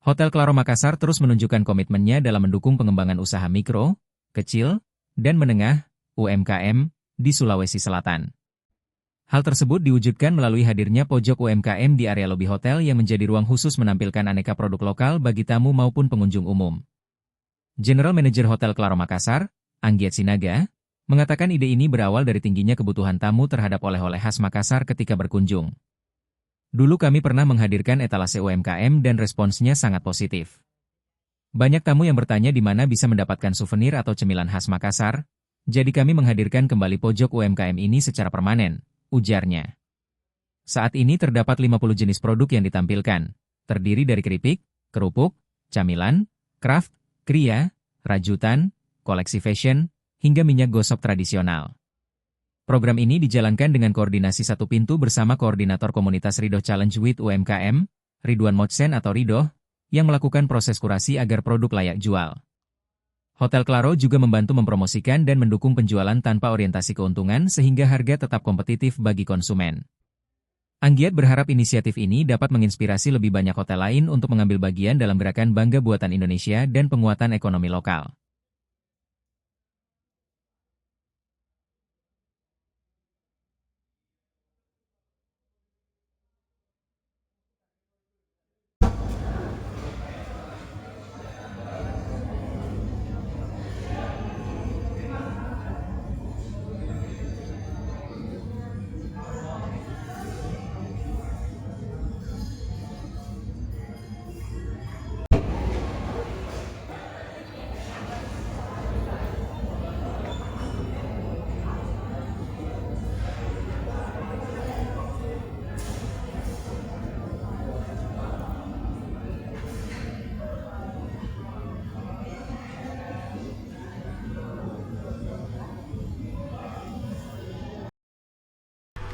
Hotel Claro Makassar terus menunjukkan komitmennya dalam mendukung pengembangan usaha mikro, kecil, dan menengah (UMKM) di Sulawesi Selatan. Hal tersebut diwujudkan melalui hadirnya pojok UMKM di area lobi hotel yang menjadi ruang khusus menampilkan aneka produk lokal bagi tamu maupun pengunjung umum. General Manager Hotel Claro Makassar, Anggiat Sinaga, mengatakan ide ini berawal dari tingginya kebutuhan tamu terhadap oleh-oleh khas Makassar ketika berkunjung. Dulu kami pernah menghadirkan etalase UMKM dan responsnya sangat positif. Banyak tamu yang bertanya di mana bisa mendapatkan souvenir atau cemilan khas Makassar, jadi kami menghadirkan kembali pojok UMKM ini secara permanen, ujarnya. Saat ini terdapat 50 jenis produk yang ditampilkan, terdiri dari keripik, kerupuk, camilan, craft, kria, rajutan, koleksi fashion, hingga minyak gosok tradisional. Program ini dijalankan dengan koordinasi satu pintu bersama Koordinator Komunitas Ridho Challenge with UMKM, Ridwan Mojsen atau Ridho, yang melakukan proses kurasi agar produk layak jual. Hotel Claro juga membantu mempromosikan dan mendukung penjualan tanpa orientasi keuntungan sehingga harga tetap kompetitif bagi konsumen. Anggiat berharap inisiatif ini dapat menginspirasi lebih banyak hotel lain untuk mengambil bagian dalam gerakan Bangga Buatan Indonesia dan penguatan ekonomi lokal.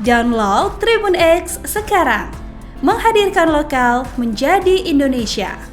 Download Tribun X sekarang, menghadirkan lokal menjadi Indonesia.